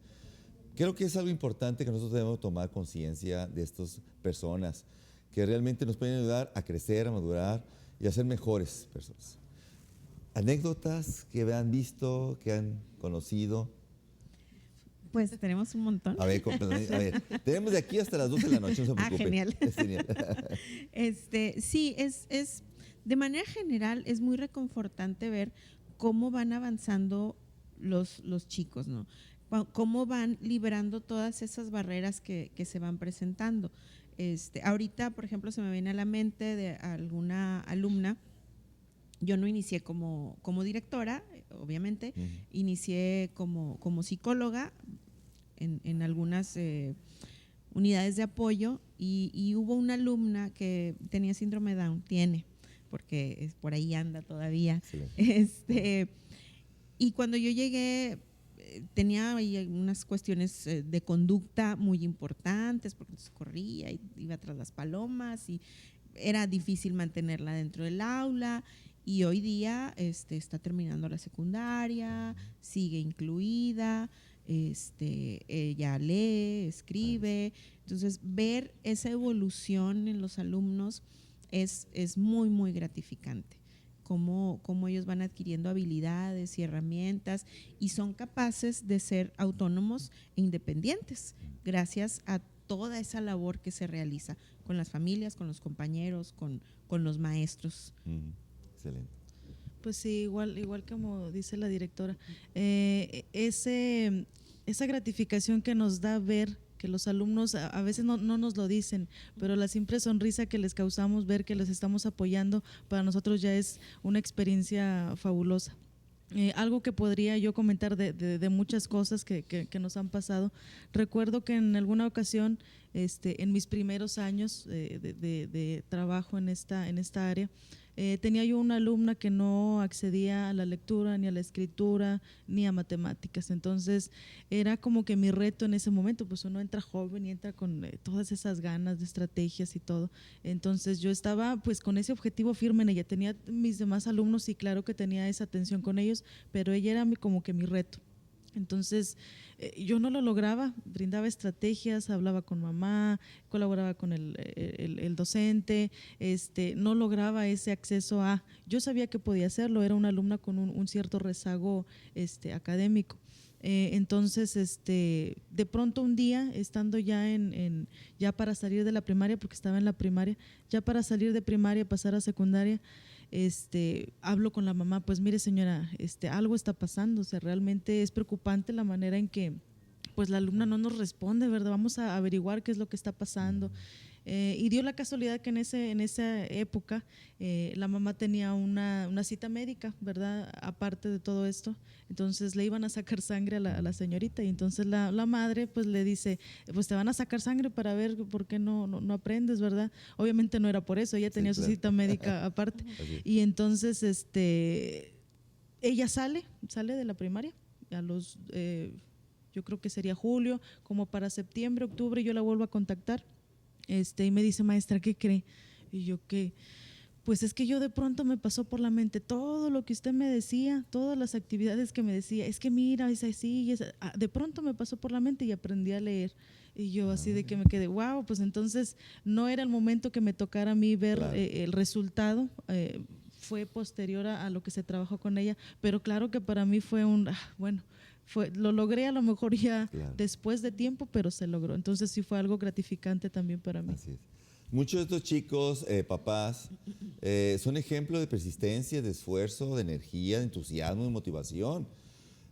Creo que es algo importante que nosotros debemos tomar conciencia de estas personas que realmente nos pueden ayudar a crecer, a madurar y a ser mejores personas. Anécdotas que han visto, que han conocido. Pues tenemos un montón. A ver, tenemos de aquí hasta las 12 de la noche, no se preocupen. Genial. Es genial. Sí, de manera general es muy reconfortante ver cómo van avanzando los chicos, ¿no? Cómo van liberando todas esas barreras que se van presentando. Ahorita, por ejemplo, se me viene a la mente de alguna alumna. Yo no inicié como directora, obviamente, inicié como psicóloga en algunas unidades de apoyo y hubo una alumna que tenía síndrome de Down, porque por ahí anda todavía. Sí. Y cuando yo llegué, tenía ahí unas cuestiones de conducta muy importantes, porque se corría y iba tras las palomas y era difícil mantenerla dentro del aula. Y hoy día está terminando la secundaria, sigue incluida, ella lee, escribe. Entonces, ver esa evolución en los alumnos es muy, muy gratificante. Cómo ellos van adquiriendo habilidades y herramientas y son capaces de ser autónomos e independientes gracias a toda esa labor que se realiza con las familias, con los compañeros, con los maestros. Excelente. Pues sí, igual como dice la directora, esa gratificación que nos da ver que los alumnos a veces no nos lo dicen, pero la simple sonrisa que les causamos, ver que les estamos apoyando, para nosotros ya es una experiencia fabulosa. Algo que podría yo comentar de muchas cosas que nos han pasado. Recuerdo que en alguna ocasión, en mis primeros años de trabajo en esta área, Tenía yo una alumna que no accedía a la lectura, ni a la escritura, ni a matemáticas. Entonces era como que mi reto en ese momento, pues uno entra joven y entra con todas esas ganas de estrategias y todo. Entonces yo estaba pues con ese objetivo firme en ella. Tenía mis demás alumnos y claro que tenía esa atención con ellos, pero ella era como que mi reto. Entonces yo no lo lograba, brindaba estrategias, hablaba con mamá, colaboraba con el docente, no lograba ese acceso a… Yo sabía que podía hacerlo, era una alumna con un cierto rezago académico. Entonces, de pronto un día, estando ya ya para salir de la primaria, porque estaba en la primaria, ya para salir de primaria, pasar a secundaria, hablo con la mamá, pues mire señora, algo está pasando, o sea, realmente es preocupante la manera en que pues la alumna no nos responde, ¿verdad? Vamos a averiguar qué es lo que está pasando. Y dio la casualidad que en esa época la mamá tenía una cita médica, ¿verdad? Aparte de todo esto, entonces le iban a sacar sangre a la señorita y entonces la madre pues le dice, pues te van a sacar sangre para ver por qué no aprendes, ¿verdad? Obviamente no era por eso, ella tenía su cita médica aparte. Y entonces ella sale de la primaria a los… yo creo que sería julio, como para septiembre, octubre, yo la vuelvo a contactar. Y me dice, maestra, ¿qué cree? Y yo, ¿qué? Pues es que yo de pronto me pasó por la mente todo lo que usted me decía, todas las actividades que me decía, es que mira, es así, de pronto me pasó por la mente y aprendí a leer. Y yo así de que me quedé, wow, pues entonces no era el momento que me tocara a mí ver el resultado, fue posterior a lo que se trabajó con ella, pero claro que para mí fue bueno, lo logré a lo mejor ya después de tiempo, pero se logró. Entonces sí fue algo gratificante también para mí. Así es. Muchos de estos chicos, papás, son ejemplos de persistencia, de esfuerzo, de energía, de entusiasmo, de motivación.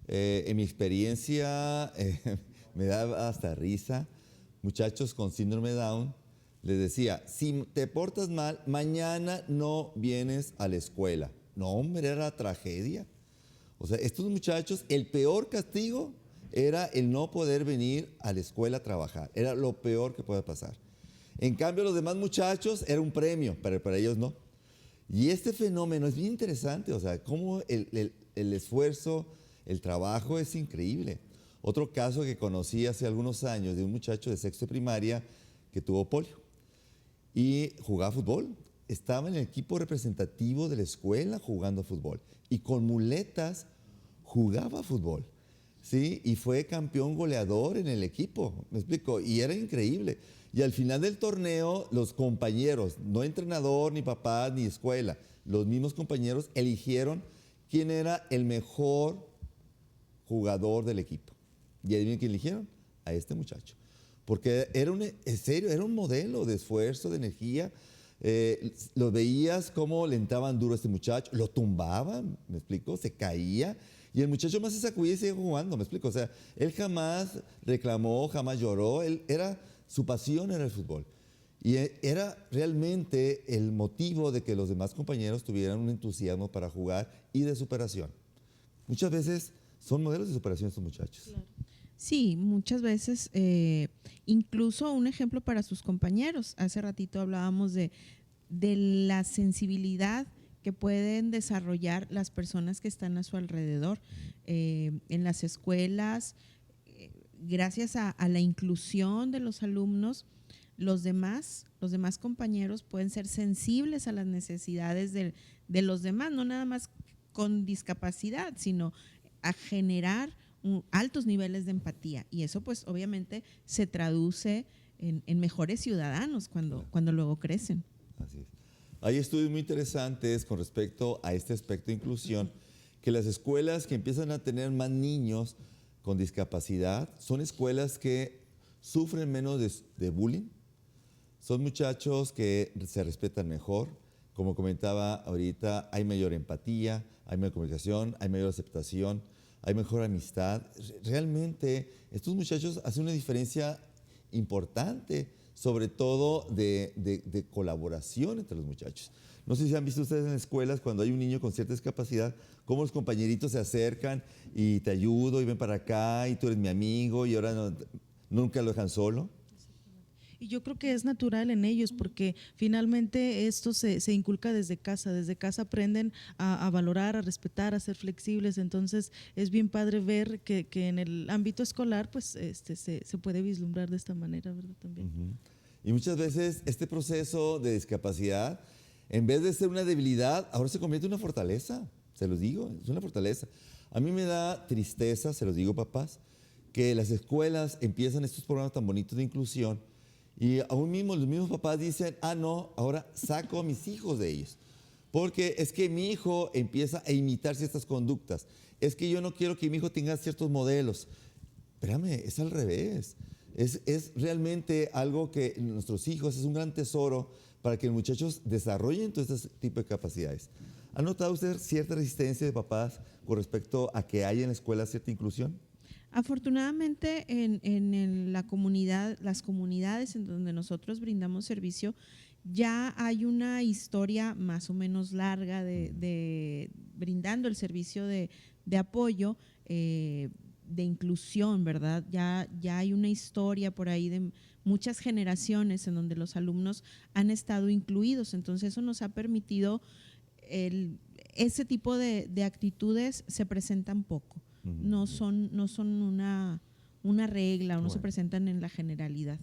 En mi experiencia, me da hasta risa, muchachos con síndrome de Down, les decía, si te portas mal, mañana no vienes a la escuela. No, hombre, era la tragedia. O sea, estos muchachos, el peor castigo era el no poder venir a la escuela a trabajar. Era lo peor que puede pasar. En cambio, los demás muchachos era un premio, pero para ellos no. Y este fenómeno es bien interesante, o sea, cómo el esfuerzo, el trabajo es increíble. Otro caso que conocí hace algunos años de un muchacho de sexto de primaria que tuvo polio y jugaba fútbol. Estaba en el equipo representativo de la escuela jugando fútbol y con muletas jugaba fútbol, ¿sí? Y fue campeón goleador en el equipo, ¿me explico? Y era increíble. Y al final del torneo, los compañeros, no entrenador, ni papás, ni escuela, los mismos compañeros eligieron quién era el mejor jugador del equipo. ¿Y adivinen quién eligieron? A este muchacho. Porque en serio, era un modelo de esfuerzo, de energía. Lo veías cómo le entraban duro a este muchacho, lo tumbaban, ¿me explico? Se caía y el muchacho más se sacudía y seguía jugando, ¿me explico? O sea, él jamás reclamó, jamás lloró, su pasión era el fútbol. Y era realmente el motivo de que los demás compañeros tuvieran un entusiasmo para jugar y de superación. Muchas veces son modelos de superación estos muchachos. Claro. Sí, muchas veces, incluso un ejemplo para sus compañeros. Hace ratito hablábamos de la sensibilidad que pueden desarrollar las personas que están a su alrededor. En las escuelas, gracias a la inclusión de los alumnos, los demás compañeros pueden ser sensibles a las necesidades de los demás, no nada más con discapacidad, sino a generar altos niveles de empatía, y eso pues obviamente se traduce en mejores ciudadanos cuando luego crecen. Así es. Hay estudios muy interesantes con respecto a este aspecto de inclusión, que las escuelas que empiezan a tener más niños con discapacidad son escuelas que sufren menos de bullying, son muchachos que se respetan mejor, como comentaba ahorita, hay mayor empatía, hay mayor comunicación, hay mayor aceptación, hay mejor amistad. Realmente estos muchachos hacen una diferencia importante, sobre todo de colaboración entre los muchachos. No sé si han visto ustedes en escuelas cuando hay un niño con cierta discapacidad, cómo los compañeritos se acercan y te ayudo y ven para acá y tú eres mi amigo y ahora nunca lo dejan solo. Y yo creo que es natural en ellos porque finalmente esto se inculca desde casa aprenden a valorar, a respetar, a ser flexibles, entonces es bien padre ver que en el ámbito escolar pues se puede vislumbrar de esta manera, ¿verdad? También. Y muchas veces este proceso de discapacidad, en vez de ser una debilidad, ahora se convierte en una fortaleza, se los digo, es una fortaleza. A mí me da tristeza, se los digo papás, que las escuelas empiezan estos programas tan bonitos de inclusión y aún mismo los mismos papás dicen, no, ahora saco a mis hijos de ellos, porque es que mi hijo empieza a imitar ciertas conductas, es que yo no quiero que mi hijo tenga ciertos modelos. Espérame, es al revés, es realmente algo que nuestros hijos es un gran tesoro para que los muchachos desarrollen todo este tipo de capacidades. ¿Ha notado usted cierta resistencia de papás con respecto a que haya en la escuela cierta inclusión? Afortunadamente la comunidad, las comunidades en donde nosotros brindamos servicio, ya hay una historia más o menos larga de brindando el servicio de apoyo, de inclusión, ¿verdad? Ya hay una historia por ahí de muchas generaciones en donde los alumnos han estado incluidos, entonces eso nos ha permitido, ese tipo de actitudes se presentan poco. No son una regla o no se presentan en la generalidad.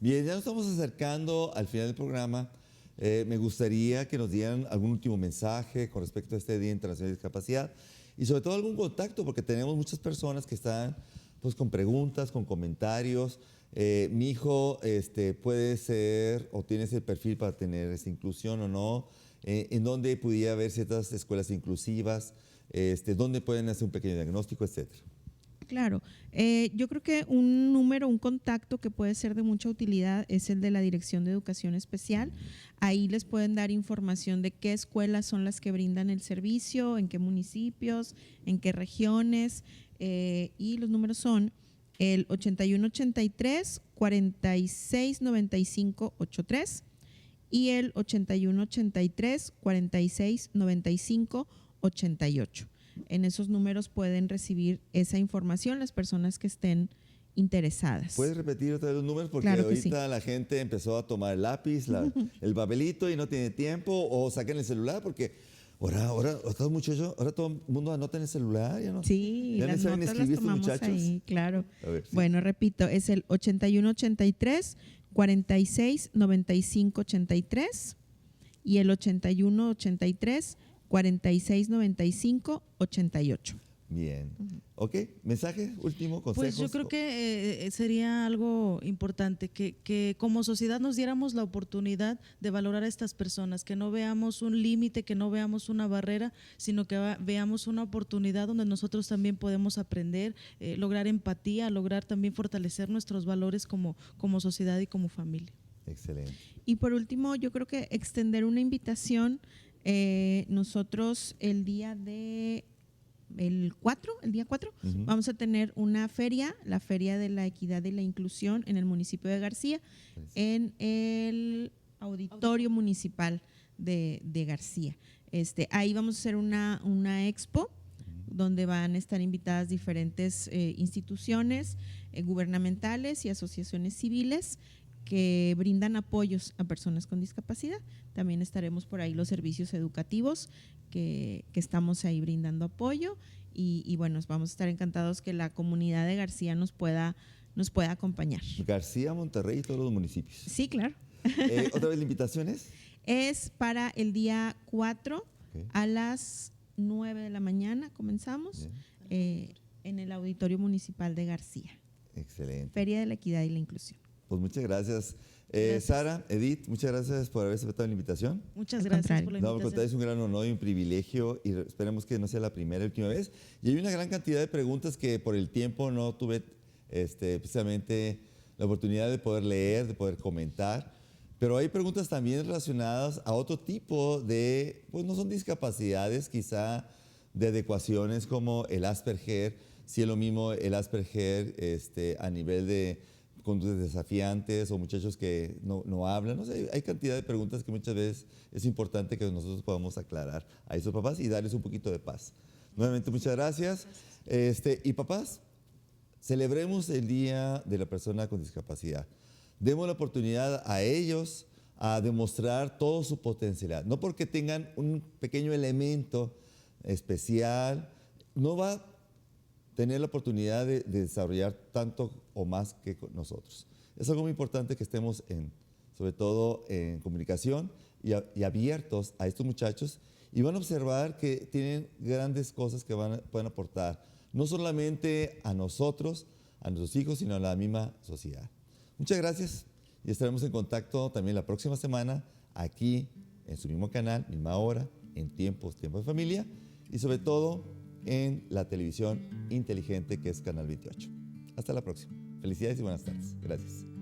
Bien, ya nos estamos acercando al final del programa. Me gustaría que nos dieran algún último mensaje con respecto a este Día Internacional de Discapacidad y sobre todo algún contacto, porque tenemos muchas personas que están pues, con preguntas, con comentarios. Mi hijo puede ser o tiene ese perfil para tener esa inclusión o no. En dónde pudiera haber ciertas escuelas inclusivas, dónde pueden hacer un pequeño diagnóstico, etcétera. Claro, yo creo que un contacto que puede ser de mucha utilidad es el de la Dirección de Educación Especial. Ahí les pueden dar información de qué escuelas son las que brindan el servicio, en qué municipios, en qué regiones, y los números son el 8183 469583 y el 8183 469588. En esos números pueden recibir esa información las personas que estén interesadas. ¿Puedes repetir otra vez los números? Porque claro ahorita sí. La gente empezó a tomar el lápiz, el papelito y no tiene tiempo, o saquen el celular porque ahora todo el mundo anota en el celular. ¿Ya no? Sí, ¿Ya las saben notas escribir las estos tomamos muchachos? ahí, claro. A ver, sí. Bueno, repito, es el 8183 469583 y el 8183 469588. Bien. Ok, mensaje último, consejos. Pues yo creo que sería algo importante que como sociedad nos diéramos la oportunidad de valorar a estas personas, que no veamos un límite, que no veamos una barrera, sino que veamos una oportunidad donde nosotros también podemos aprender, lograr empatía, lograr también fortalecer nuestros valores como sociedad y como familia. Excelente. Y por último, yo creo que extender una invitación. Nosotros el día 4, vamos a tener una feria, la Feria de la Equidad y la Inclusión en el municipio de García, en el Auditorio Municipal de García. Ahí vamos a hacer una expo donde van a estar invitadas diferentes instituciones gubernamentales y asociaciones civiles que brindan apoyos a personas con discapacidad. También estaremos por ahí los servicios educativos que estamos ahí brindando apoyo y bueno, vamos a estar encantados que la comunidad de García nos pueda acompañar. García, Monterrey y todos los municipios. Sí, claro. ¿Otra vez la invitación es? Es para el día 4 a las 9 de la mañana, comenzamos en el Auditorio Municipal de García. Excelente. Feria de la Equidad y la Inclusión. Pues muchas gracias. Sara, Edith, muchas gracias por haber aceptado la invitación. Muchas gracias por la No, invitación. es un gran honor y un privilegio y esperemos que no sea la primera y última vez. Y hay una gran cantidad de preguntas que por el tiempo no tuve precisamente la oportunidad de poder leer, de poder comentar. Pero hay preguntas también relacionadas a otro tipo de, pues no son discapacidades, quizá de adecuaciones como el Asperger, si es lo mismo el Asperger a nivel de conductas desafiantes o muchachos que no hablan. No sé, hay cantidad de preguntas que muchas veces es importante que nosotros podamos aclarar a esos papás y darles un poquito de paz. Nuevamente, muchas gracias. Y papás, celebremos el Día de la Persona con Discapacidad. Demos la oportunidad a ellos a demostrar toda su potencialidad. No porque tengan un pequeño elemento especial, no va a tener la oportunidad de desarrollar tanto o más que nosotros. Es algo muy importante que estemos sobre todo en comunicación y abiertos a estos muchachos, y van a observar que tienen grandes cosas que pueden aportar, no solamente a nosotros, a nuestros hijos, sino a la misma sociedad. Muchas gracias y estaremos en contacto también la próxima semana aquí en su mismo canal, misma hora, en Tiempo de Familia, y sobre todo en la televisión inteligente que es Canal 28. Hasta la próxima. Felicidades y buenas tardes. Gracias.